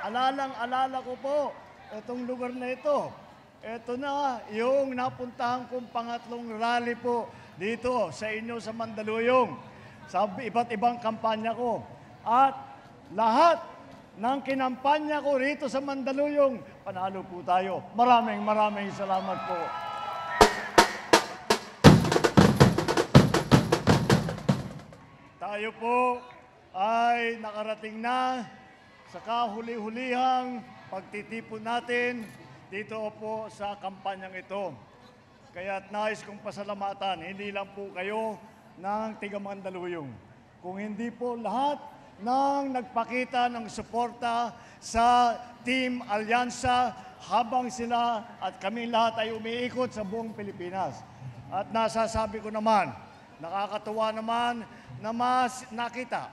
alalang-alala ko po itong lugar na ito. Ito na yung napuntahan kong pangatlong rally po dito sa inyo sa Mandaluyong, sa iba't ibang kampanya ko. At lahat ng kinampanya ko rito sa Mandaluyong, panalo po tayo. Maraming salamat po. Tayo po ay nakarating na sa kahuli-hulihang pagtitipon natin dito po sa kampanyang ito. Kaya't nais kong pasalamatan, hindi lang po kayo ng tiga Mandaluyong, kung hindi po lahat ng nagpakita ng suporta sa Team Alyansa habang sila at kami lahat ay umiikot sa buong Pilipinas. At nasasabi ko naman, nakakatuwa naman na mas nakita,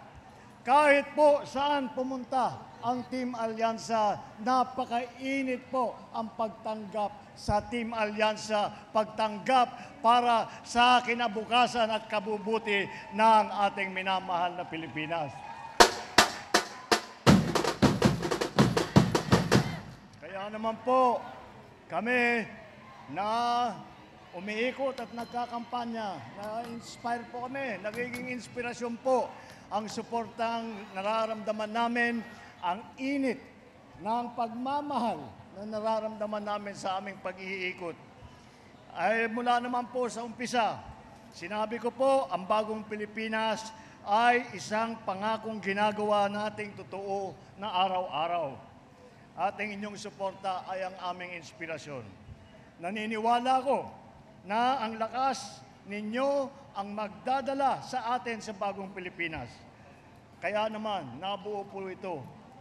kahit po saan pumunta ang Team Alyansa, napakainit po ang pagtanggap sa Team Alyansa, pagtanggap para sa kinabukasan at kabubuti ng ating minamahal na Pilipinas. Kaya naman po, kami na umiikot at nagkakampanya, na-inspire po kami, nagiging inspirasyon po ang suportang nararamdaman namin, ang init ng pagmamahal na nararamdaman namin sa aming pag-iikot. Ay mula naman po sa umpisa, sinabi ko po, ang bagong Pilipinas ay isang pangakong ginagawa nating totoo na araw-araw. Ating inyong suporta ay ang aming inspirasyon. Naniniwala ko na ang lakas ninyo ang magdadala sa atin sa bagong Pilipinas. Kaya naman, nabuo po ito.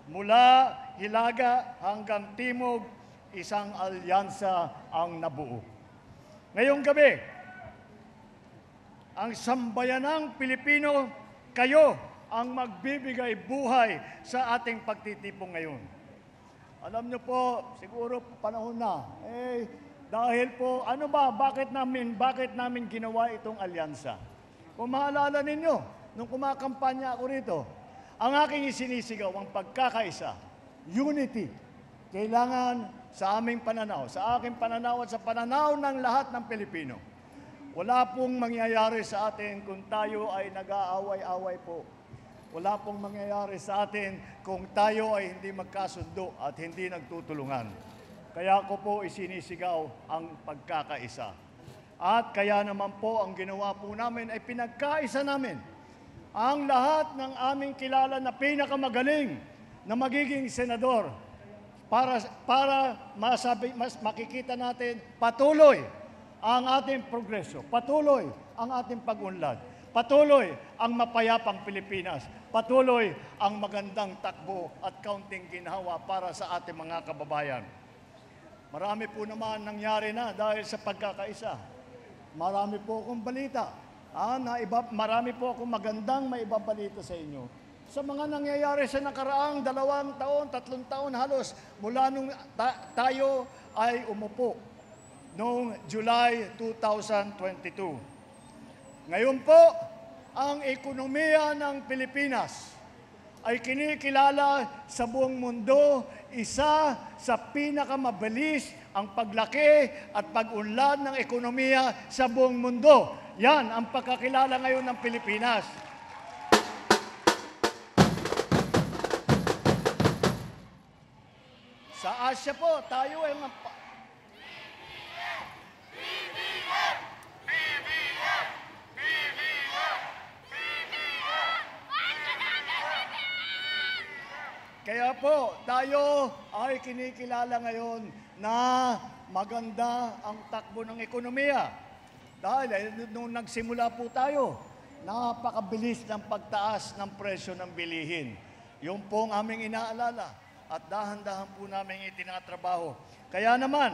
Mula Hilaga hanggang Timog, isang alyansa ang nabuo. Ngayong gabi, ang sambayanang Pilipino, kayo ang magbibigay buhay sa ating pagtitipon ngayon. Alam niyo po, siguro panahon na, dahil po, bakit namin ginawa itong alyansa? Kung maalala ninyo, nung kumakampanya ako rito, ang aking isinisigaw, ang pagkakaisa, unity. Kailangan sa aming pananaw, sa aking pananaw at sa pananaw ng lahat ng Pilipino. Wala pong mangyayari sa atin kung tayo ay nag-aaway-away po. Wala pong mangyayari sa atin kung tayo ay hindi magkasundo at hindi nagtutulungan. Kaya ko po isinisigaw ang pagkakaisa. At kaya naman po ang ginawa po namin ay pinagkaisa namin ang lahat ng aming kilala na pinakamagaling na magiging senador para makikita natin patuloy ang ating progreso, patuloy ang ating pag-unlad, patuloy ang mapayapang Pilipinas, patuloy ang magandang takbo at kaunting ginhawa para sa ating mga kababayan. Marami po naman nangyari na dahil sa pagkakaisa. Marami po akong balita. Marami po akong magandang maibabalita sa inyo. Sa mga nangyayari sa nakaraang 2 taon, 3 taon halos, mula nung tayo ay umupo noong July 2022. Ngayon po, ang ekonomiya ng Pilipinas ay kinikilala sa buong mundo, isa sa pinakamabilis ang paglaki at pag-unlad ng ekonomiya sa buong mundo. Yan ang pagkakilala ngayon ng Pilipinas. Sa Asia po, tayo ay Kaya po, tayo ay kinikilala ngayon na maganda ang takbo ng ekonomiya. Dahil nung nagsimula po tayo, napakabilis ng pagtaas ng presyo ng bilihin. Yung pong aming inaalala at dahan-dahan po namin itinatrabaho. Kaya naman,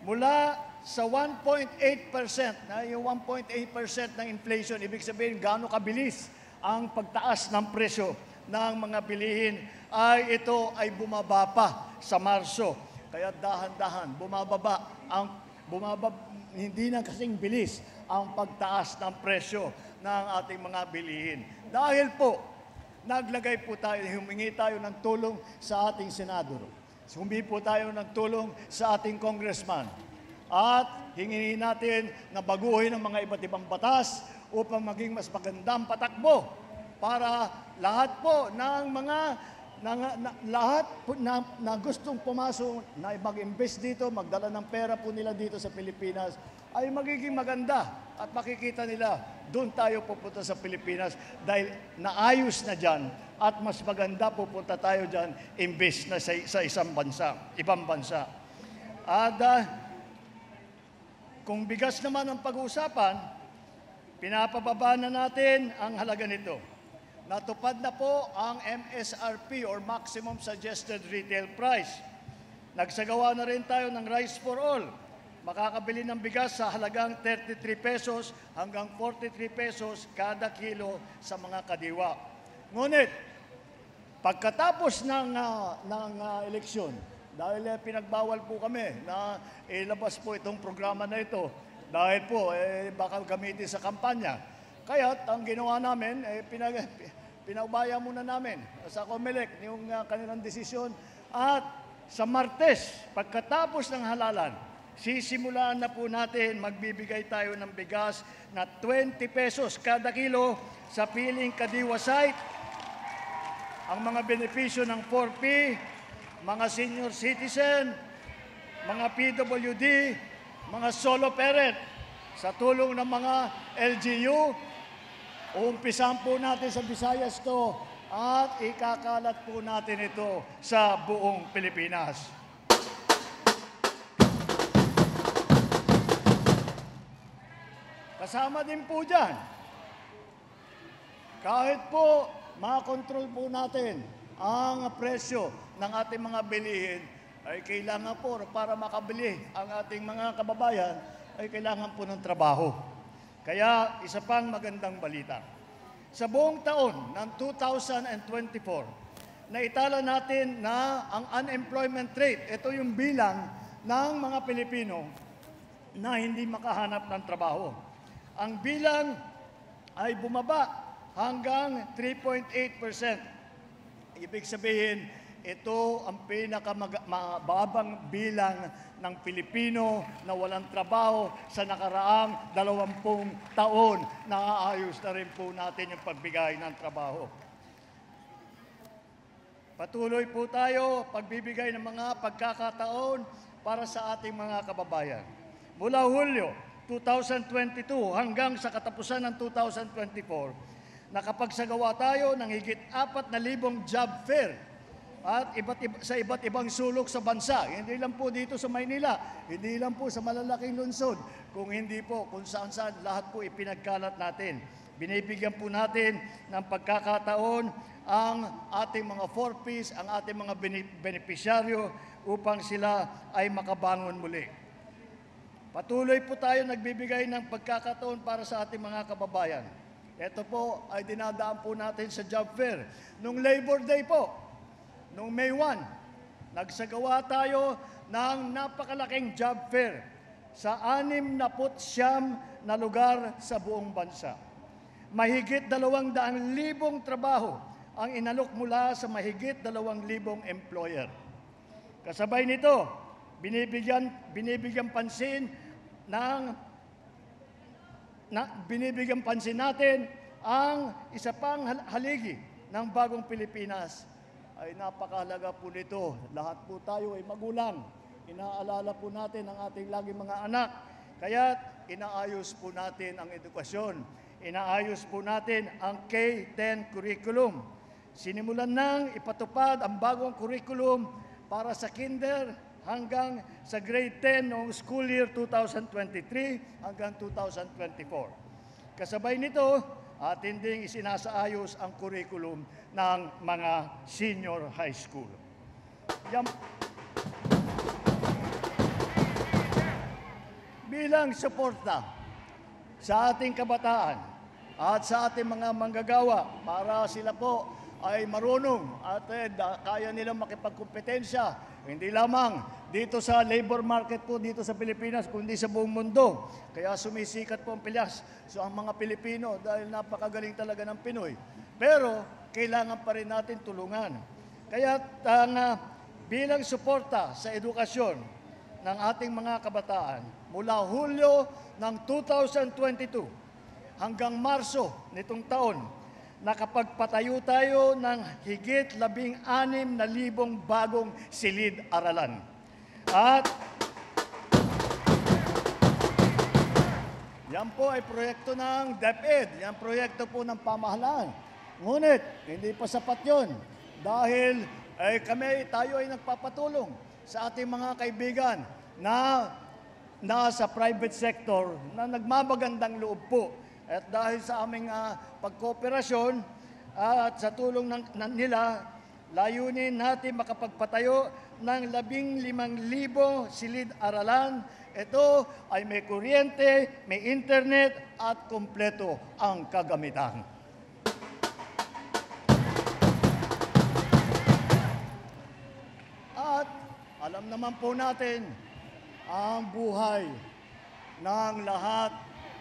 mula sa 1.8%, na yung 1.8% ng inflation, ibig sabihin gaano kabilis ang pagtaas ng presyo ng mga bilihin, ay ito ay bumaba pa sa Marso. Kaya dahan-dahan, hindi na kasing bilis ang pagtaas ng presyo ng ating mga bilihin. Dahil po, naglagay po tayo, humingi tayo ng tulong sa ating senador. Humingi po tayo ng tulong sa ating congressman. At hingin natin na baguhin ang mga iba't ibang batas upang maging mas magandang patakbo para lahat po ng mga lahat po na gustong pumasok na mag-invest dito, magdala ng pera po nila dito sa Pilipinas ay magiging maganda at makikita nila doon tayo pupunta sa Pilipinas dahil naayos na dyan at mas maganda pupunta tayo dyan invest na sa isang bansa, ibang bansa. At kung bigas naman ang pag-uusapan, pinapababa na natin ang halaga nito. Natupad na po ang MSRP or Maximum Suggested Retail Price. Nagsagawa na rin tayo ng Rice for All. Makakabili ng bigas sa halagang 33 pesos hanggang 43 pesos kada kilo sa mga kadiwa. Ngunit, pagkatapos ng eleksyon, dahil pinagbawal po kami na ilabas po itong programa na ito, dahil po baka gamitin sa kampanya. Kaya ang ginawa namin, pinaubaya muna namin sa COMELEC yung kanilang desisyon. At sa Martes, pagkatapos ng halalan, sisimulaan na po natin, magbibigay tayo ng bigas na 20 pesos kada kilo sa piling kadiwa site. Ang mga benepisyo ng 4P, mga senior citizen, mga PWD, mga solo parent, sa tulong ng mga LGU, uumpisan po natin sa Visayas to at ikakalat po natin ito sa buong Pilipinas. Kasama din po dyan, kahit po makontrol po natin ang presyo ng ating mga bilihin, ay kailangan po para makabili ang ating mga kababayan, ay kailangan po ng trabaho. Kaya isa pang magandang balita. Sa buong taon ng 2024, naitala natin na ang unemployment rate, ito yung bilang ng mga Pilipino na hindi makahanap ng trabaho. Ang bilang ay bumaba hanggang 3.8%. Ibig sabihin, ito ang pinakamababang bilang ng Pilipino na walang trabaho sa nakaraang 20 taon. Naaayos na rin po natin yung pagbigay ng trabaho. Patuloy po tayo pagbibigay ng mga pagkakataon para sa ating mga kababayan. Mula Hulyo 2022 hanggang sa katapusan ng 2024, nakapagsagawa tayo ng higit 4,000 job fair at sa iba't ibang sulok sa bansa. Hindi lang po dito sa Maynila, hindi lang po sa malalaking lungsod, kung hindi po kung saan-saan lahat po ipinagkalat natin. Binibigyan po natin ng pagkakataon ang ating mga 4Ps, ang ating mga benepisyaryo upang sila ay makabangon muli. Patuloy po tayo nagbibigay ng pagkakataon para sa ating mga kababayan. Ito po ay dinadaan po natin sa job fair. Nung Labor Day po, noong May 1, nagsagawa tayo ng napakalaking job fair sa 69 na lugar sa buong bansa. Mahigit 200,000 trabaho ang inalok mula sa mahigit 2,000 employer. Kasabay nito, binibigyan pansin natin ang isa pang haligi ng bagong Pilipinas. Ay napakahalaga po nito. Lahat po tayo ay magulang. Inaalala po natin ang ating laging mga anak. Kaya inaayos po natin ang edukasyon. Inaayos po natin ang K-10 curriculum. Sinimulan nang ipatupad ang bagong curriculum para sa kinder hanggang sa grade 10 noong school year 2023 hanggang 2024. Kasabay nito, atin ding isinasaayos ang curriculum ng mga senior high school. Bilang suporta sa ating kabataan at sa ating mga manggagawa para sila po ay marunong at kaya nilang makipagkompetensya, hindi lamang dito sa labor market po dito sa Pilipinas, kundi sa buong mundo. Kaya sumisikat po ang Pilyas. So ang mga Pilipino, dahil napakagaling talaga ng Pinoy. Pero kailangan pa rin natin tulungan. Kaya bilang suporta sa edukasyon ng ating mga kabataan, mula Hulyo ng 2022 hanggang Marso nitong taon, nakapagpatayo tayo ng higit 16,000 bagong silid-aralan. At yan po ay proyekto ng DepEd, yan proyekto po ng pamahalaan. Ngunit, hindi pa sapat yun dahil tayo ay nagpapatulong sa ating mga kaibigan na nasa private sector na nagmamagandang loob po. At dahil sa aming pagkooperasyon at sa tulong nila, layunin natin makapagpatayo ng 15,000 silid-aralan. Ito ay may kuryente, may internet at kumpleto ang kagamitan. At alam naman po natin ang buhay ng lahat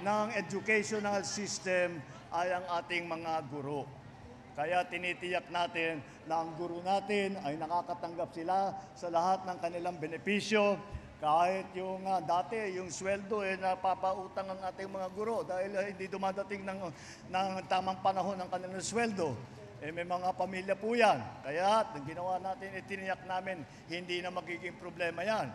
ng educational system ay ang ating mga guro. Kaya tinitiyak natin na ang guro natin ay nakakatanggap sila sa lahat ng kanilang benepisyo. Kahit yung dati, yung sweldo, napapautang ang ating mga guro dahil hindi dumadating ng tamang panahon ng kanilang sweldo. May mga pamilya po yan. Kaya ginawa natin, tiniyak namin, hindi na magiging problema yan.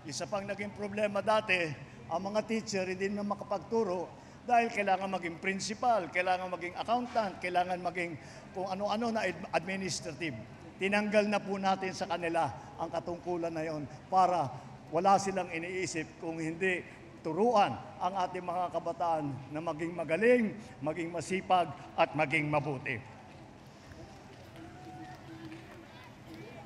Isa pang naging problema dati, ang mga teacher hindi na makapagturo dahil kailangan maging principal, kailangan maging accountant, kailangan maging kung ano-ano na administrative. Tinanggal na po natin sa kanila ang katungkulan na yon para wala silang iniisip kung hindi turuan ang ating mga kabataan na maging magaling, maging masipag at maging mabuti.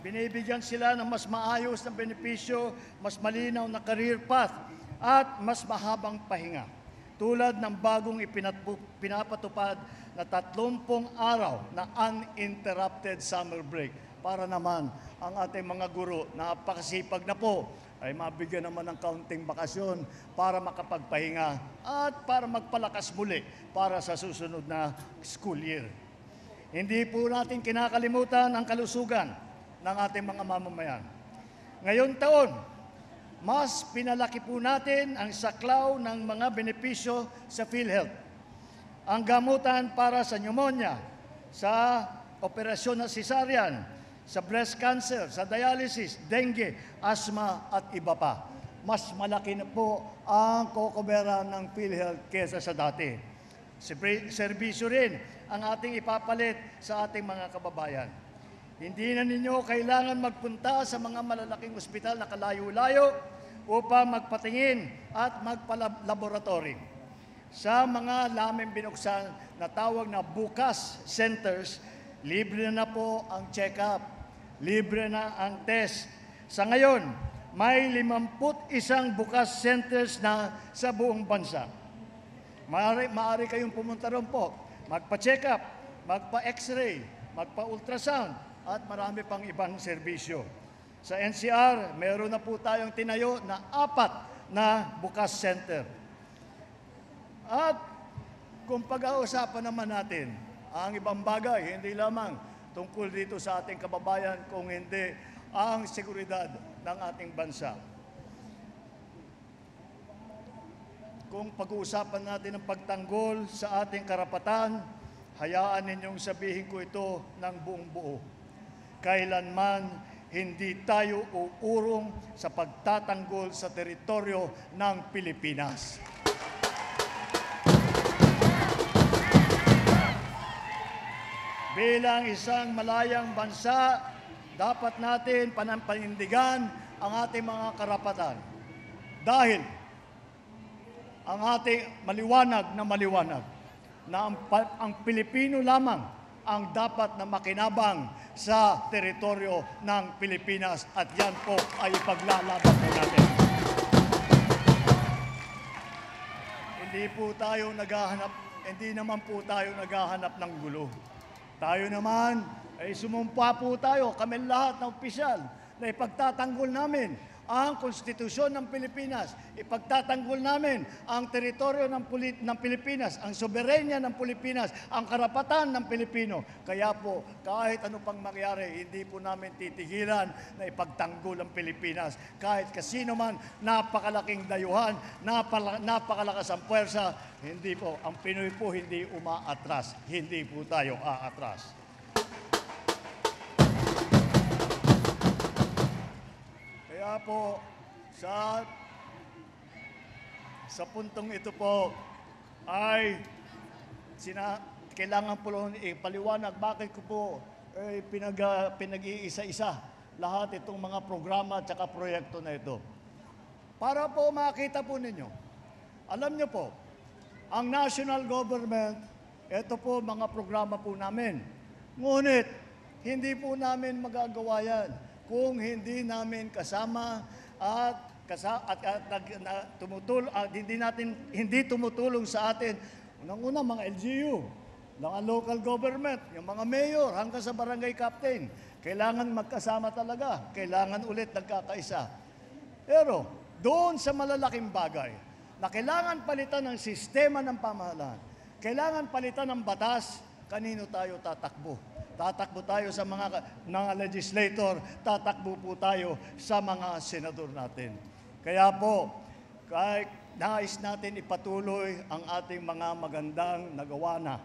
Binibigyan sila ng mas maayos na benepisyo, mas malinaw na career path, at mas mahabang pahinga. Tulad ng bagong pinapatupad na 30 araw na uninterrupted summer break para naman ang ating mga guro na napakasipag na po ay mabigyan naman ng kaunting bakasyon para makapagpahinga at para magpalakas muli para sa susunod na school year. Hindi po natin kinakalimutan ang kalusugan ng ating mga mamamayan. Ngayong taon, mas pinalaki po natin ang saklaw ng mga benepisyo sa PhilHealth. Ang gamutan para sa pneumonia, sa operasyon na cesarean, sa breast cancer, sa dialysis, dengue, asthma at iba pa. Mas malaki na po ang kokobera ng PhilHealth kesa sa dati. Serbisyo rin ang ating ipapalit sa ating mga kababayan. Hindi na ninyo kailangan magpunta sa mga malalaking ospital na kalayo-layo upang magpatingin at magpalaboratory. Sa mga lamang binuksan na tawag na bukas centers, libre na po ang check-up, libre na ang test. Sa ngayon, may 51 bukas centers na sa buong bansa. Maaari kayong pumunta ron po, magpa-check-up, magpa-x-ray, magpa-ultrasound, at marami pang ibang serbisyo. Sa NCR, meron na po tayong tinayo na 4 na bukas center. At kung pag-ausapan naman natin ang ibang bagay, hindi lamang tungkol dito sa ating kababayan, kung hindi ang seguridad ng ating bansa. Kung pag-uusapan natin ang pagtanggol sa ating karapatan, hayaan ninyong sabihin ko ito ng buong buo. Kailanman hindi tayo uurong sa pagtatanggol sa teritoryo ng Pilipinas. Bilang isang malayang bansa, dapat natin panindigan ang ating mga karapatan. Dahil ang ating maliwanag na ang Pilipino lamang ang dapat na makinabang sa teritoryo ng Pilipinas, at yan po ay ipaglalaban po natin. Hindi naman po tayo naghahanap ng gulo. Tayo naman ay sumumpa po tayo, kami lahat na opisyal, na ipagtatanggol namin ang konstitusyon ng Pilipinas. Ipagtatanggol namin ang teritoryo ng Pilipinas, ang soberenya ng Pilipinas, ang karapatan ng Pilipino. Kaya po, kahit ano pang mangyari, hindi po namin titigilan na ipagtanggol ang Pilipinas. Kahit kasino man, napakalaking dayuhan, napakalakas ang puwersa, hindi po, ang Pinoy po hindi umaatras. Hindi po tayo aatras. Kaya po, sa puntong ito po, ay kailangan po ipaliwanag bakit ko po pinag-iisa-isa lahat itong mga programa at saka proyekto na ito. Para po makita po ninyo, alam nyo po, ang national government, ito po mga programa po namin. Ngunit, hindi po namin magagawa yan kung hindi namin kasama hindi tumutulong sa atin unang-una mga LGU, mga local government, yung mga mayor hanggang sa barangay captain. Kailangan magkasama talaga, kailangan ulit nagkakaisa. Pero doon sa malalaking bagay na kailangan palitan ng sistema ng pamahalaan, kailangan palitan ng batas, kanino tayo tatakbo? Tatakbo tayo sa mga legislator, tatakbo po tayo sa mga senador natin. Kaya po, kahit nais natin ipatuloy ang ating mga magandang nagawa na.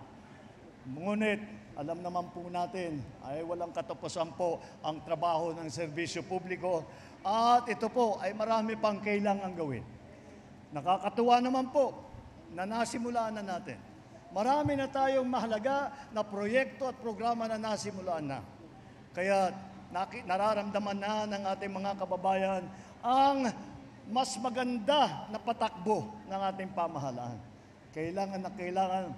Ngunit, alam naman po natin, ay walang katapusan po ang trabaho ng serbisyo publiko at ito po ay marami pang kailangang gawin. Nakakatuwa naman po na nasimulaan na natin. Marami na tayong mahalaga na proyekto at programa na nasimulaan na. Kaya nararamdaman na ng ating mga kababayan ang mas maganda na patakbo ng ating pamahalaan. Kailangan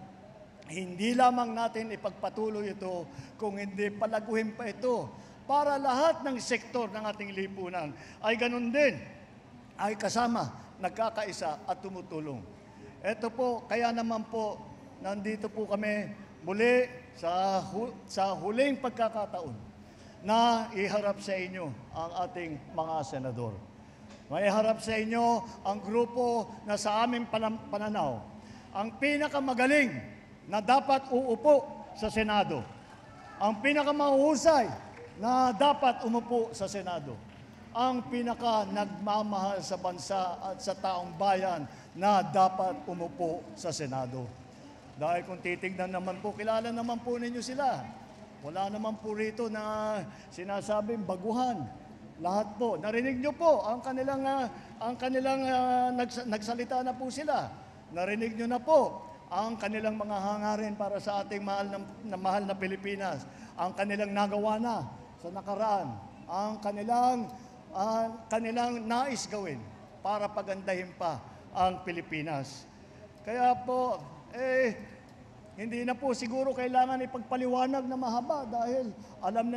hindi lamang natin ipagpatuloy ito, kung hindi palaguhin pa ito para lahat ng sektor ng ating lipunan ay ganun din, ay kasama, nagkakaisa at tumutulong. Ito po, kaya naman po, nandito po kami muli sa huling pagkakataon na iharap sa inyo ang ating mga senador. Maiharap sa inyo ang grupo na sa aming pananaw, ang pinakamagaling na dapat uupo sa Senado, ang pinakamahusay na dapat umupo sa Senado, ang pinaka-nagmamahal sa bansa at sa taong bayan na dapat umupo sa Senado. Dahil kung titignan naman po, kilala naman po ninyo sila. Wala naman po rito na sinasabing baguhan. Lahat po. Narinig nyo po ang kanilang nagsalita na po sila. Narinig nyo na po ang kanilang mga hangarin para sa ating mahal na Pilipinas. Ang kanilang nagawa na sa nakaraan. Ang kanilang nais gawin para pagandahin pa ang Pilipinas. Kaya po, hindi na po siguro kailangan ipagpaliwanag na mahaba dahil alam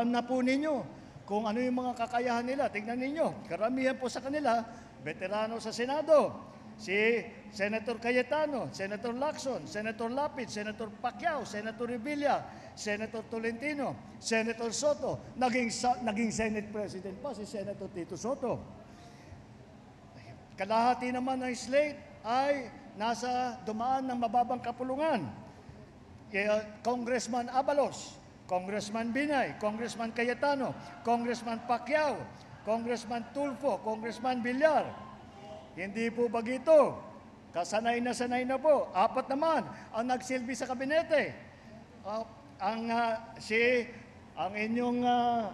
na po ninyo kung ano yung mga kakayahan nila. Tingnan ninyo, karamihan po sa kanila, veterano sa Senado. Si Senator Cayetano, Senator Lacson, Senator Lapid, Senator Pacquiao, Senator Revilla, Senator Tolentino, Senator Soto, naging Senate President pa si Senator Tito Soto. Kalahati naman ng slate ay nasa dumaan ng mababang kapulungan. Congressman Abalos, Congressman Binay, Congressman Cayetano, Congressman Pacquiao, Congressman Tulfo, Congressman Villar. Hindi po bagito. Sanay na po. Apat naman ang nagsilbi sa kabinete. Ang inyong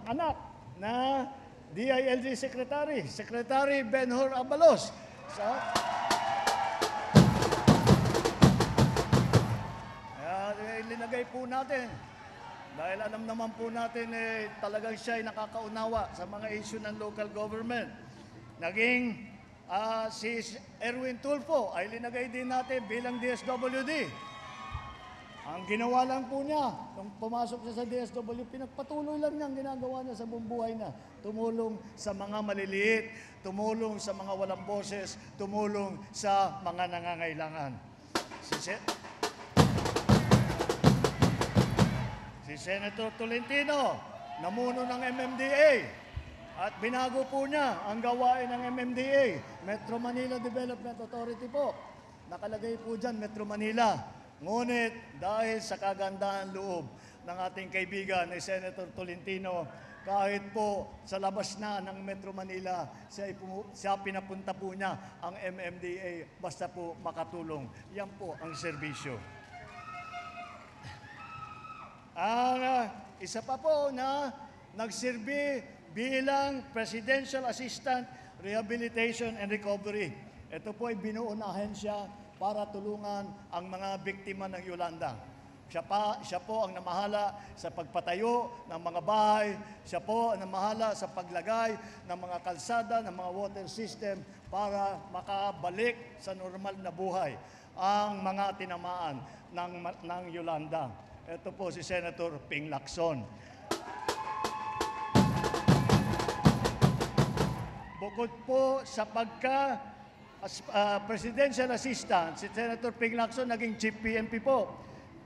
anak na DILG Secretary, Secretary Benhur Abalos. Linagay po natin. Dahil alam naman po natin talagang siya ay nakakaunawa sa mga issue ng local government. Naging si Erwin Tulfo ay linagay din natin bilang DSWD. Ang ginawa lang po niya, nung pumasok siya sa DSWD, pinagpatuloy lang niya ang ginagawa niya sa buong buhay na. Tumulong sa mga maliliit, tumulong sa mga walang boses, tumulong sa mga nangangailangan. Si Senator Tolentino, namuno ng MMDA. At binago po niya ang gawain ng MMDA, Metro Manila Development Authority po. Nakalagay po dyan, Metro Manila. Ngunit dahil sa kagandahan loob ng ating kaibigan ni Senator Tolentino, kahit po sa labas na ng Metro Manila, siya pinapunta po niya ang MMDA basta po makatulong. Yan po ang serbisyo. Ang isa pa po na nagsilbi bilang Presidential Assistant Rehabilitation and Recovery. Ito po ay binuo na ahensya para tulungan ang mga biktima ng Yolanda. Siya po ang namahala sa pagpatayo ng mga bahay. Siya po ang namahala sa paglagay ng mga kalsada, ng mga water system para makabalik sa normal na buhay ang mga tinamaan ng Yolanda. Ito po si Senator Ping Lacson. Bukod po sa presidential assistant, si Senator Ping Lacson naging Chief PNP po.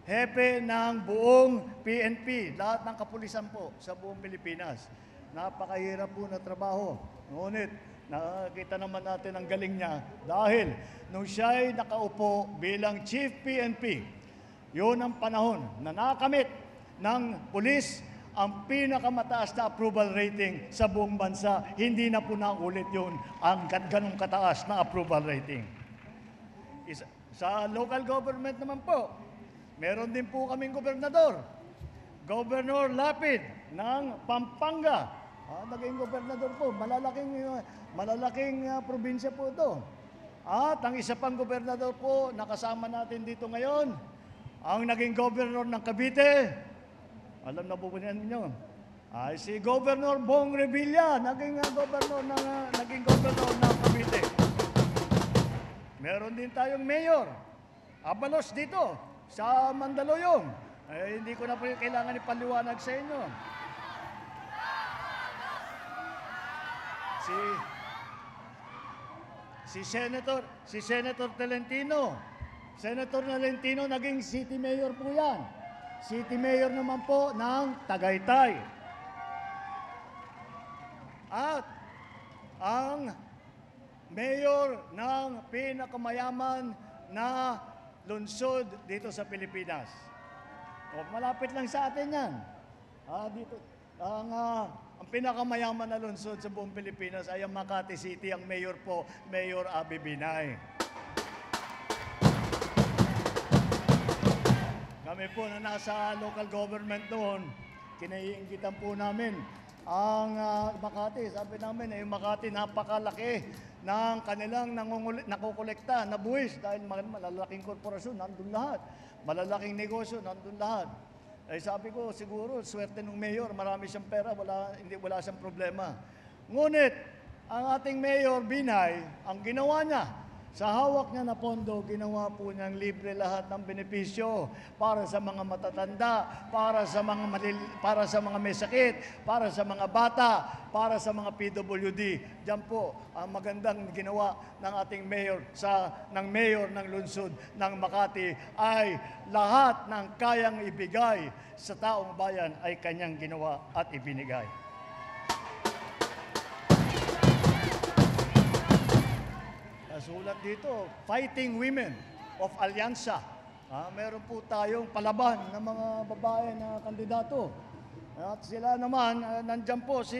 Hepe ng buong PNP, lahat ng kapulisan po sa buong Pilipinas. Napakahirap po na trabaho. Ngunit, nakakita naman natin ang galing niya dahil nung siya'y nakaupo bilang Chief PNP, yun ang panahon na nakamit ng pulis ang pinakamataas na approval rating sa buong bansa. Hindi na po naulit yun ang ganong kataas na approval rating. Sa local government naman po, meron din po kaming gobernador. Governor Lapid ng Pampanga. Naging gobernador po. Malalaking probinsya po ito. At ang isa pang gobernador po, nakasama natin dito ngayon, ang naging governor ng Cavite. Alam na po ba ninyo? Ay si Governor Bong Revilla, naging governor ng Cavite. Meron din tayong mayor, Abalos dito, sa Mandaluyong. Hindi ko na po kailangan ipaliwanag sa inyo. Si Senator Tolentino. Senator Tolentino naging city mayor po yan. City mayor naman po ng Tagaytay. At ang mayor ng pinakamayaman na lungsod dito sa Pilipinas. Malapit lang sa atin yan. Dito, ang pinakamayaman na lungsod sa buong Pilipinas ay ang Makati City. Ang mayor po, Mayor Abby Binay. Kami po na nasa local government doon, kinaiinggitan po namin ang Makati. Sabi namin, Makati napakalaki ng kanilang nakukolekta na buwis dahil malalaking korporasyon, nandun lahat. Malalaking negosyo, nandun lahat. Sabi ko, siguro, swerte ng mayor, marami siyang pera, wala siyang problema. Ngunit, ang ating Mayor Binay, ang ginawa niya, sa hawak niya na pondo, ginawa po niyang libre lahat ng benepisyo para sa mga matatanda, para sa mga may sakit, para sa mga bata, para sa mga PWD. Diyan po ang magandang ginawa ng ating mayor ng mayor ng lungsod ng Makati ay lahat ng kayang ibigay sa taong bayan ay kanyang ginawa at ibinigay. Sulat dito, Fighting Women of Alyansa. Meron po tayong palaban ng mga babae na kandidato. At sila naman, nandyan po si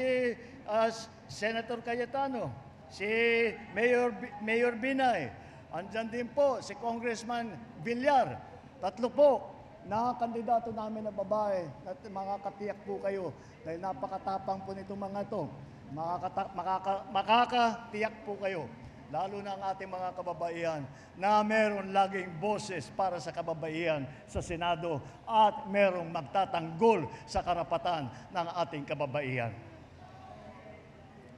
Senator Cayetano, si Mayor Binay, andyan din po si Congressman Villar. Tatlo po na kandidato namin na babae at makakatiyak po kayo dahil napakatapang po nitong mga ito. Makakatiyak po kayo. Lalo na ang ating mga kababaihan na meron laging boses para sa kababaihan sa Senado at merong magtatanggol sa karapatan ng ating kababaihan.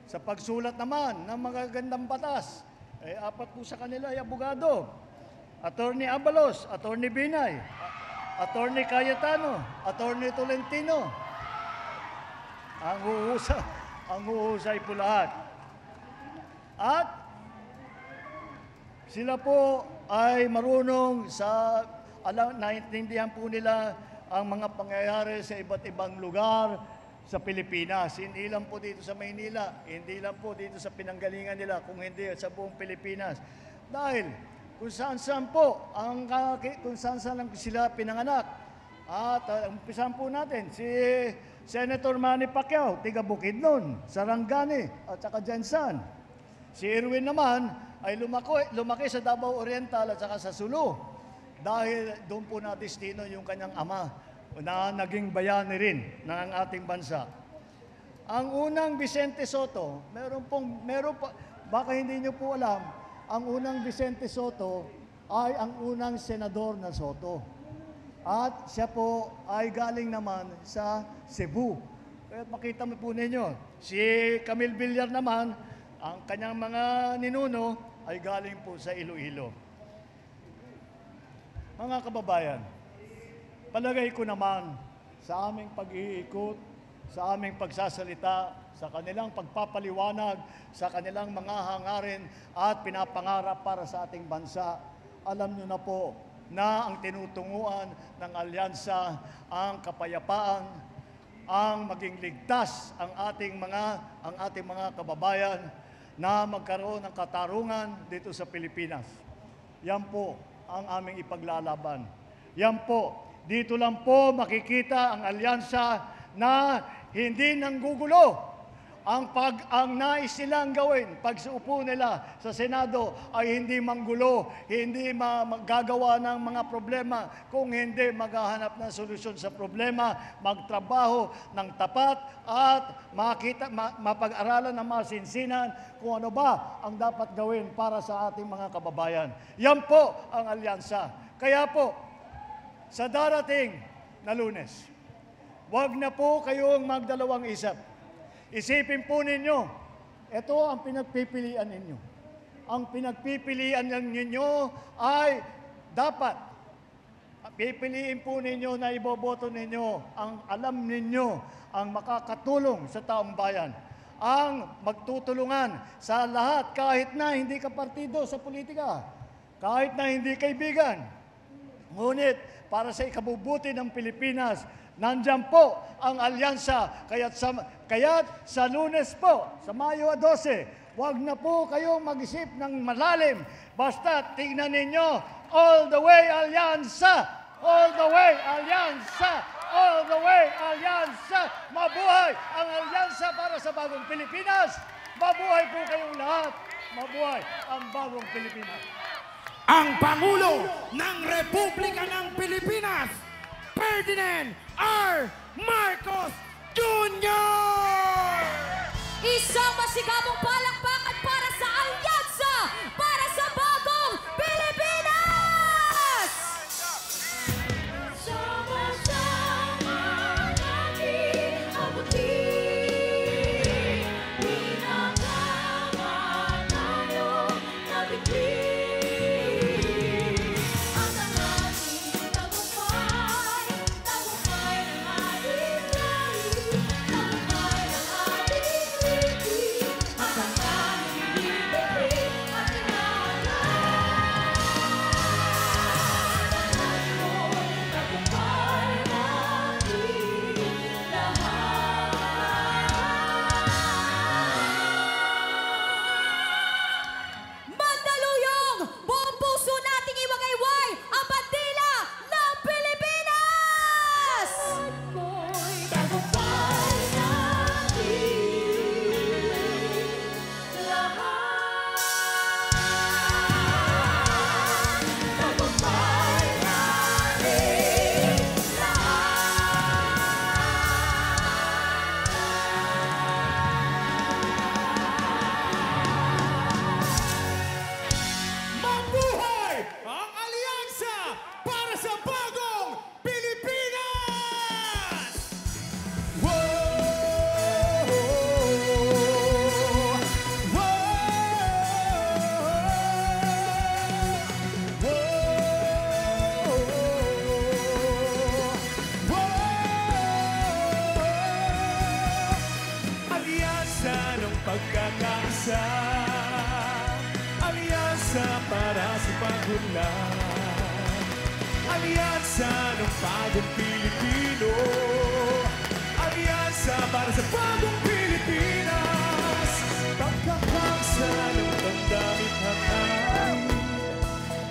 Sa pagsulat naman ng mga gandang batas, apat po sa kanila ay abogado. Attorney Abalos, Attorney Binay, Attorney Cayetano, Attorney Tolentino. Ang huhusay po lahat. At sila po ay marunong naiintindihan po nila ang mga pangyayari sa iba't ibang lugar sa Pilipinas. Hindi lang po dito sa Maynila, hindi lang po dito sa pinanggalingan nila, kung hindi sa buong Pilipinas. Dahil kung saan-saan po, kung saan-saan lang sila pinanganak. At umpisan po natin, si Senator Manny Pacquiao, tiga Bukidnon, Sarangani, at saka Jensan. Si Erwin naman ay lumaki sa Davao Oriental at saka sa Sulu. Dahil doon po nadestino yung kanyang ama na naging bayani rin ng ating bansa. Ang unang Vicente Soto, baka hindi nyo po alam, ang unang Vicente Soto ay ang unang senador na Soto. At siya po ay galing naman sa Cebu. Kaya makita mo po ninyo, si Camille Villar naman, ang kanyang mga ninuno ay galing po sa Iloilo. Mga kababayan, palagay ko naman sa aming pag-iikot, sa aming pagsasalita, sa kanilang pagpapaliwanag, sa kanilang mga hangarin at pinapangarap para sa ating bansa, alam nyo na po na ang tinutunguan ng alyansa, ang kapayapaan, ang maging ligtas ang ating mga kababayan na magkaroon ng katarungan dito sa Pilipinas. Yan po ang aming ipaglalaban. Yan po, dito lang po makikita ang alyansa na hindi nanggugulo. Ang nais nilang gawin pag upo nila sa Senado ay hindi manggulo, hindi magagawa ng mga problema, kung hindi maghahanap ng solusyon sa problema, magtrabaho ng tapat at mapag-aralan ng masinsinan kung ano ba ang dapat gawin para sa ating mga kababayan. Yan po ang alyansa. Kaya po, sa darating na Lunes, huwag na po kayong magdalawang isip. Isipin po ninyo, ito ang pinagpipilian ninyo. Ang pinagpipilian ninyo ay dapat pipiliin po ninyo na iboboto ninyo ang alam ninyo ang makakatulong sa taong bayan. Ang magtutulungan sa lahat kahit na hindi ka partido sa politika, kahit na hindi kaibigan. Ngunit para sa ikabubuti ng Pilipinas, nandiyan po ang alyansa. Kaya't sa Lunes po, sa Mayo 12, huwag na po kayong mag-isip ng malalim. Basta tingnan ninyo, all the way alyansa! All the way alyansa! All the way alyansa! Mabuhay ang alyansa para sa bagong Pilipinas! Mabuhay po kayong lahat! Mabuhay ang bagong Pilipinas! Ang Pangulo ng Republika ng Pilipinas, Ferdinand R. Marcos Jr. Isang masigabong palakpakan para sa alyansa para sa bagong Pilipinas! Sama-sama natin abutin, pinaglaban tayo na bigli. Ang ating tagumpay, tagumpay ng ating lahi, tagumpay ng ating lipi, ang tanghaling bibigay at inaalala. Tagumpay natin lahat. Mandaluyong, buong puso nating iwagayway ang bandila ng Pilipinas! Tagumpay natin lahat. Tagumpay natin Mabuhay ang alyansa para sa bagong Pilipinas! Whoa! Alyansa ng pagkakaisa, alyansa para sa paggulang, alyansa ng bagong Pilipino, alyansa para sa bagong Pilipinas. Pagkakasa ng damdamin hangarin,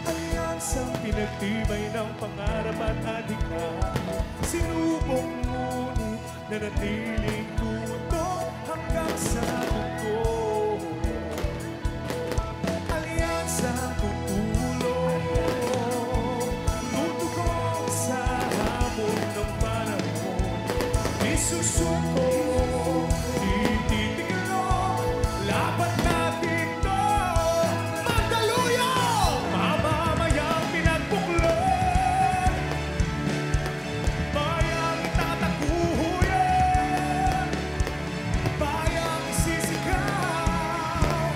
alyansang pinagtibay ng pangarap at adhikain. Sinubok ngunit nanatiling tutok hanggang sa dugo. Alyansang tutulong, tutugon sa hamon ng panahon. Isusuko, ititigil mo, laban natin to. Mandaluyong, mamamayang pinagbuklod, bayang tatakuyan, bayang isisigaw.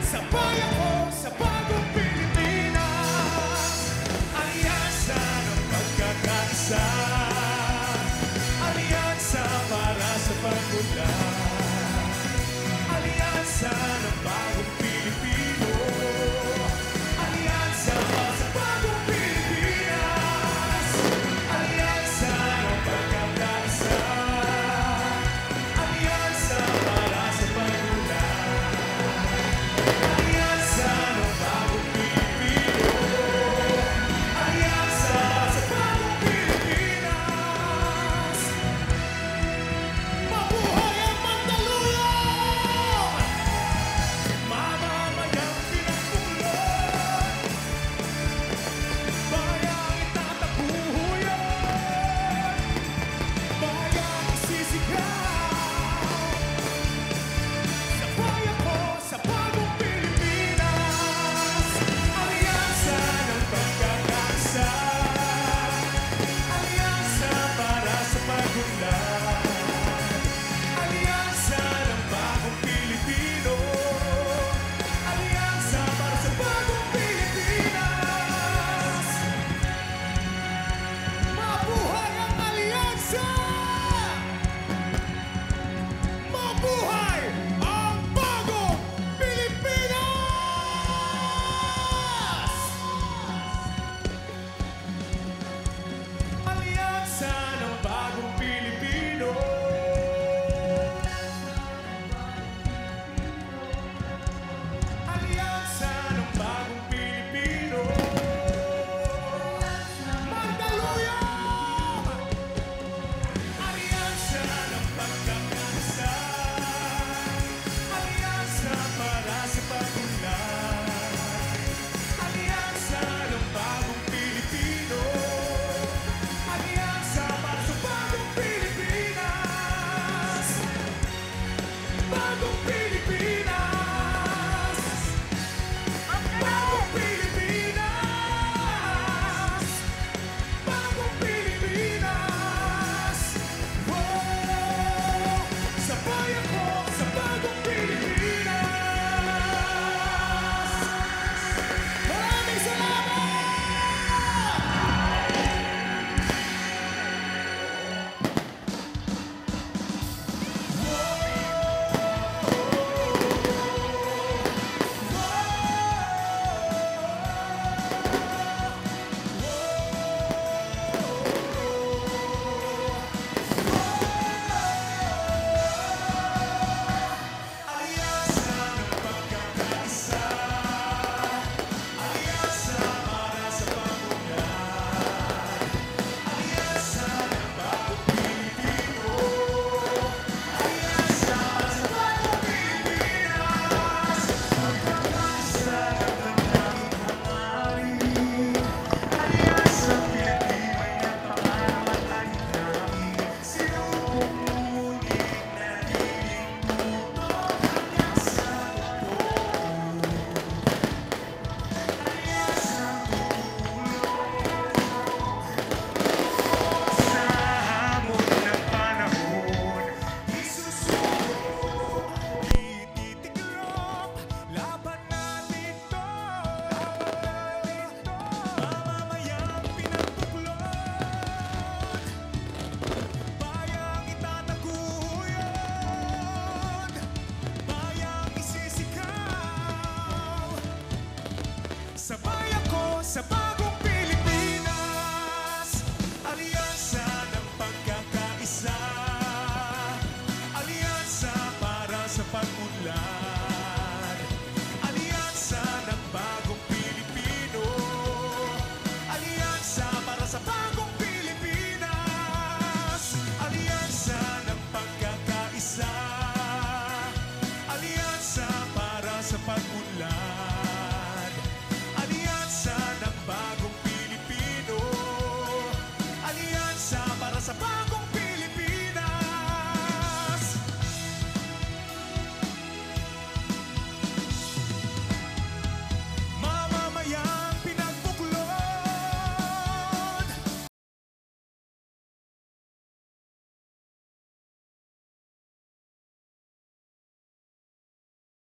Sabay ako sa bagong Pilipinas, alyansa ng pagkakaisa, alyansa para sa pagmulan, alyansa ng bagong Pilipino, alyansa para sa bagong Pilipinas, alyansa ng pagkakaisa, alyansa para sa pagmulan, alyansa ng bagong Pilipino, alyansa sa bagong Pilipinas. Mabuhay ang Mandaluyong! Mamamayang pinagbuklod, bayang itatapuyan, bayang isisigaw. Sabay ako sa bagong Pilipinas, alyansa ng pagkakaisa, alyansa para sa pagmulan, alyansa ng bagong Pilipino, alyansa para sa bagong Pilipinas. Mabuhay ang alyansa! Mabuhay ang bagong Pilipinas! Alyansa